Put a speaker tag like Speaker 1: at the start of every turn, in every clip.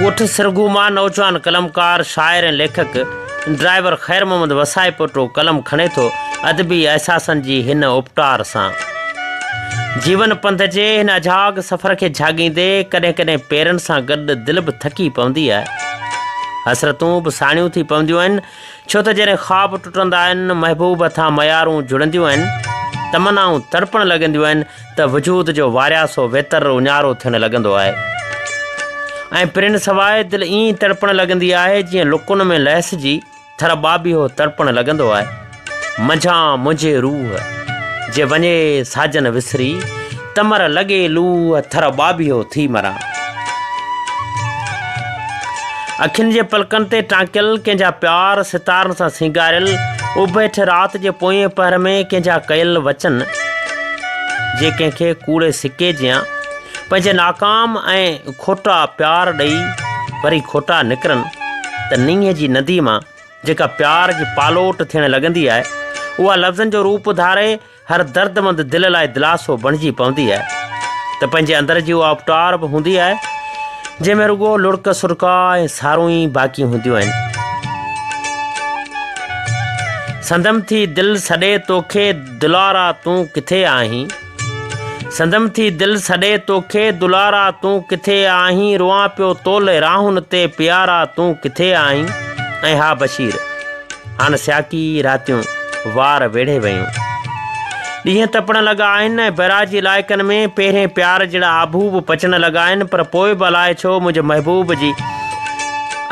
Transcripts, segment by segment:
Speaker 1: ॻोठ सिरगू मां नौजवान कलमकार शाइर ऐं लेखक ड्राइवर ख़ैर मोहम्मद वसाए पोटो कलम खणे थो अदबी अहसासनि जी हिन उपटार सां। जीवन पंध जे हिन अझाग सफ़र खे झाॻींदे कॾहिं कॾहिं पेरनि सां गॾु दिलि बि थकी पवंदी आहे। हसरतूं बि साणियूं थी पवंदियूं आहिनि, छो त जॾहिं ख़्वाब टुटंदा आहिनि, महबूब हथां मयारूं जुड़ंदियूं आहिनि, तमनाऊं तड़पण लॻंदियूं आहिनि त वजूद जो वारियासो वेतर उञारो थियणु लॻंदो आहे। ऐं पिरिन सवाइ दिलि ईअं तड़पण लॻंदी आहे जीअं लुकुन में लहसिजी थर ॿाबियो तड़पण लॻंदो आहे। मंझां मुंहिंजे रूह जे वञे साजन विसरी, तमर लॻे लूह थर ॿाबियो थी मरां। अखियुनि जे पलकनि ते टांकियल कंहिंजा प्यार सितारनि सां सिंगारियल, उभेठ राति जे पोएं पहर में कंहिंजा कयल वचन जे कंहिंखे कूड़े सिके जियां पंहिंजे नाकाम ऐं खोटा प्यार ॾेई वरी खोटा निकिरनि, त नींहं जी नदी मां जेका प्यार जी पालोट थियणु लॻंदी आहे, उहा लफ़्ज़नि जो रूप धारे हर दर्दमंद दिलि लाइ दिलासो बणिजी पवंदी आहे। त पंहिंजे अंदर जी उहा उपटार बि हूंदी आहे जंहिंमें रुॻो लुड़क सुरका ऐं सारूं ई बाक़ी हूंदियूं आहिनि। संदम थी दिलि सॾे तोखे दुलारा तूं किथे आहीं, संदम थी दिलि सॾे तोखे दुलारा तूं किथे आहीं, रुआं पियो तोले राहुनि ते प्यारा तूं किथे आहीं। ऐं हा बशीर, हाणे स्याकी रातियूं वार वेढ़े वयूं, ॾींहं तपण लॻा आहिनि ऐं बैराजी इलाइक़नि में पहिरें प्यार जहिड़ा आबूब पचण लॻा आहिनि, पर पोइ बि अलाए छो मुंहिंजे महबूब जी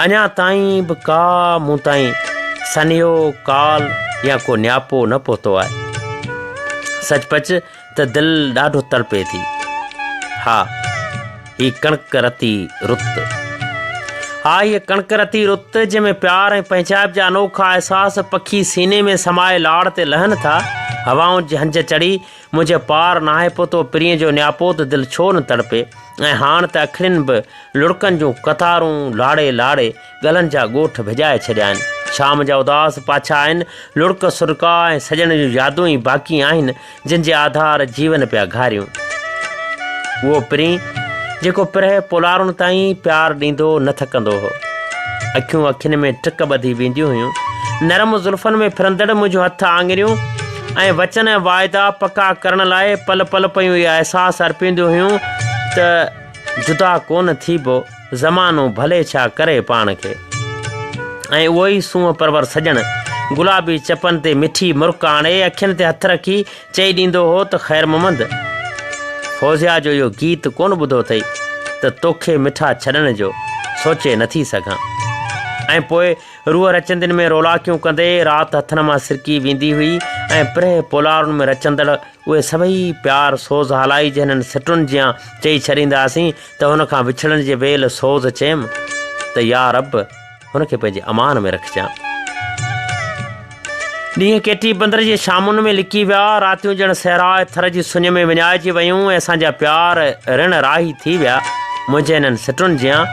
Speaker 1: अञा ताईं बि का मूं ताईं सनियो काल या को न्यापो न पहुतो आहे। सचपच त दिलि ॾाढो तड़पे थी। हा, ही कणक रती रुत, हा हीअ कणक रती रुत जंहिंमें प्यार ऐं पंहिंजाइप जा अनोखा अहसास पखी सीने में समाए लाड़ ते लहनि था। हवाउनि जी हंज चढ़ी मुंहिंजे पार नाहे पहुतो प्रिय जो न्यापो, त दिलि छो न तड़पे। ऐं हाणे त अखियुनि बि लुड़कनि जूं कतारूं लाड़े लाड़े गलनि जा ॻोठ भिॼाए छॾिया आहिनि। शाम जा उदास पाछा आहिनि, लुड़क सुरका ऐं सजण जूं यादूं ई बाक़ी आहिनि, जिन जे आधार जीवन पिया घारियूं। उहो प्री जेको पिरह पोलारुनि ताईं प्यार ॾींदो न थकंदो हो। अखियूं अखियुनि में टिक ॿधी वेंदियूं हुयूं, नरम ज़ुल्फ़नि में फिरंदड़ मुंहिंजो हथ आङिरियूं ऐं वचन ऐं वाइदा पका करण लाइ पल पल पियूं इहा अहसास अर्पींदियूं हुयूं त जुदा कोन थीबो ज़मानो भले छा करे पाण खे। ऐं उहो ई सूंहं परवर सॼण गुलाबी चपनि ते मिठी मुर्क आणे अखियुनि ते हथ रखी चई ॾींदो हो त ख़ैर मोहम्मद, फौज़िया जो इहो गीत कोन ॿुधो अथई त तोखे मिठा छॾण जो सोचे नथी सघां। ऐं पोइ रूह रचंदनि में रोलाकियूं कंदे राति हथनि मां सिरकी वेंदी हुई ऐं पिरह पोलारुनि में रचंदड़ उहे सभई प्यार सोज़ हलाई जंहिं सिटुनि जियां चई छॾींदासीं त हुन खां विछड़ण जे वेल सोज़ चयमि त या रब हुनखे पंहिंजे अमान में रखजांइ। ॾींहं केटी बंदर जे शामुनि में लिकी विया, रातियूं ॼण सहराए थर जी सुञ में विञाइजी वयूं ऐं असांजा प्यार ऋण राही थी विया मुंहिंजे हिननि सिटुनि जियां।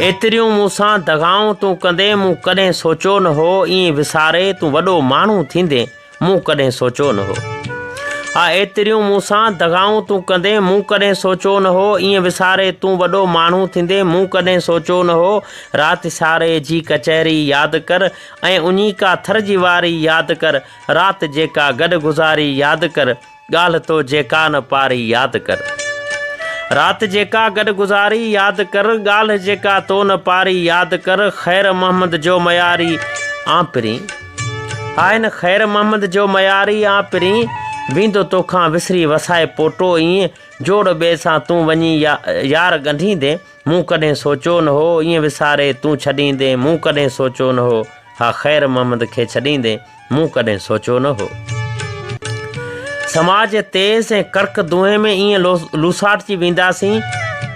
Speaker 1: एतिरियूं मूंसां दगाऊं तूं कंदे मूं कॾहिं सोचियो न हो, ईअं विसारे तूं वॾो माण्हू थींदे मूं कॾहिं सोचियो न हो। हा, एतिरियूं मूंसां दगाऊं तूं कंदे मूं कॾहिं सोचियो न हो, ईअं विसारे तूं वॾो माण्हू थींदे मूं कॾहिं सोचियो न हो। राति सारे जी कचहरी यादि कर ऐं उन्ही का थर जी वारी यादि कर, राति जेका गॾु गुज़ारी यादि कर, ॻाल्हि तो जेका न पारी यादि कर। राति जेका गॾु गुज़ारी यादि कर, ॻाल्हि जेका तो न पारी यादि कर। ख़ैर मोहम्मद जो मयारी आपिरी, हा हिन ख़ैर मोहम्मद जो मयारी आपिरी, वेंदो तोखां विसरी वसाए पोटो, ईअं जोड़ ॿिए सां तूं वञी यार ॻंढींदे मूं कॾहिं सोचियो न हो, ईअं विसारे तूं छॾींदे मूं कॾहिं सोचियो न हो। हा, ख़ैर मोहम्मद खे छॾींदे मूं कॾहिं सोचियो न हो। समाज तेज़ ऐं कड़क दुहे में ईअं लूसाटजी वेंदासीं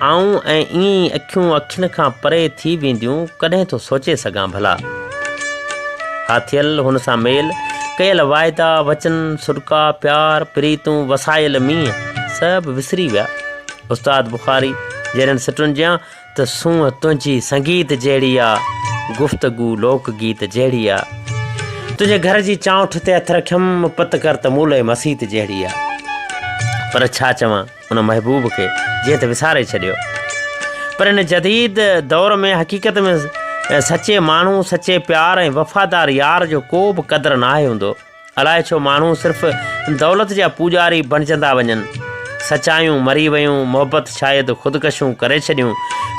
Speaker 1: आऊं ऐं ईअं अखियूं अखियुनि खां परे थी वेंदियूं, कॾहिं थो सोचे सघां भला। हा, थियल हुन सां मेल, कयल वाइदा वचन सुरका प्यार प्रीतूं वसायल मींहं सभु विसरी विया। उस्ताद बुखारी जहिड़नि सिटुनि जियां त सूंहं तुंहिंजी संगीत जहिड़ी आहे, गुफ़्तगू लोक गीत जहिड़ी आहे, तुंहिंजे घर जी चांठ ते हथ रखियमि पत कर त मूले मसीत जहिड़ी आहे। पर छा चवां उन महबूब खे जीअं त विसारे छॾियो। पर इन जदीद दौर में हक़ीक़त में सचे माण्हू, सचे प्यार ऐं वफ़ादार यार जो को बि क़दुरु नाहे हूंदो। अलाए छो माण्हू सिर्फ़ु दौलत जा पूॼारी बणिजंदा वञनि। सचायूं मरी वियूं, मोहबत शायदि ख़ुदकशियूं करे छॾियूं,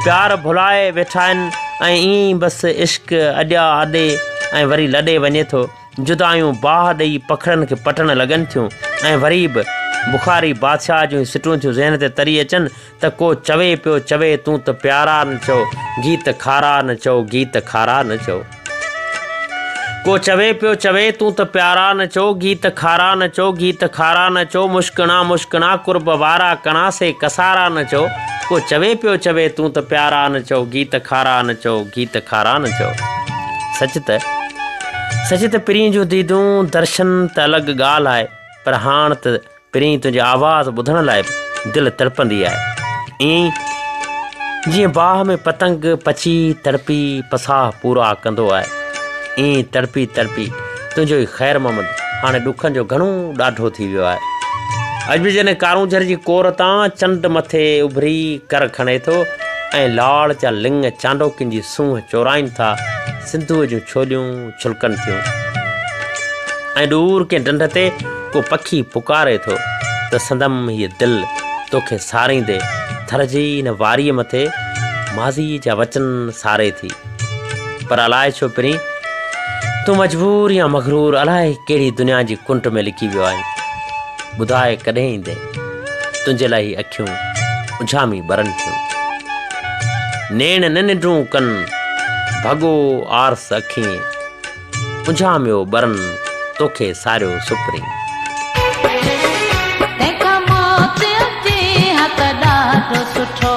Speaker 1: प्यार भुलाए वेठा आहिनि ऐं ईअं बसि इश्क अॼा अॾे ऐं वरी लॾे वञे थो। जुदायूं बाह ॾेई पखड़नि खे पटण लॻनि थियूं ऐं वरी बि बुखारी बादशाह जूं सिटूं थियूं ज़हन ते तरी अचनि त को चवे पियो चवे तूं त प्यारा न चओ, गीत खारा न चओ, गीत खारा न चओ। को चवे पियो चवे तूं त प्यारा न चओ, गीत खारा न चओ, गीत खारा न चओ। मुश्किणा मुश्किणा कुर्ब वारा कणा से कसारा न चओ। को चवे पियो चवे तूं त प्यारा न चओ, गीत खारा न चओ, गीत खारा न चओ। सच त पिरीं जूं दीदूं दर्शन त अलॻि ॻाल्हि आहे, पर हाणे त पिरीं तुंहिंजी आवाज़ ॿुधण लाइ दिलि तड़पंदी आहे। ईअं जीअं बाह में पतंग पची तड़पी पसाह पूरा कंदो आहे, ईअं तड़पी तड़पी तुंहिंजो ई ख़ैर मोहम्मद हाणे ॾुखनि जो घणो ॾाढो थी वियो आहे। अॼु बि जॾहिं कारूंझर जी कोर तां चंड मथे उभरी कर खणे थो ऐं लाड़ जा लिंग चांडोकिन जी सूंहं चोराइनि था, सिंधूअ जूं छोलियूं छुलकनि थियूं ऐं दूर के ढंढ ते को पखी पुकारे थो त संदम हीअ दिलि तोखे सारींदे थर जी हिन वारीअ मथे माज़ी जा वचन सारे थी। पर अलाए छो पिरीं तूं मजबूर या मगरूर अलाए कहिड़ी दुनिया जी कुंट में लिकी वियो आहे। ॿुधाए कॾहिं ईंदे तुंहिंजे लाइ अखियूं उझामी बरनि थियूं, नेण न निंडूं कनि भॻो आरस अखियूं, उझामियो बरनि तोखे सारियो सुपरी।
Speaker 2: तंहिंखां मौत अचे हक़ ॾाढो सुठो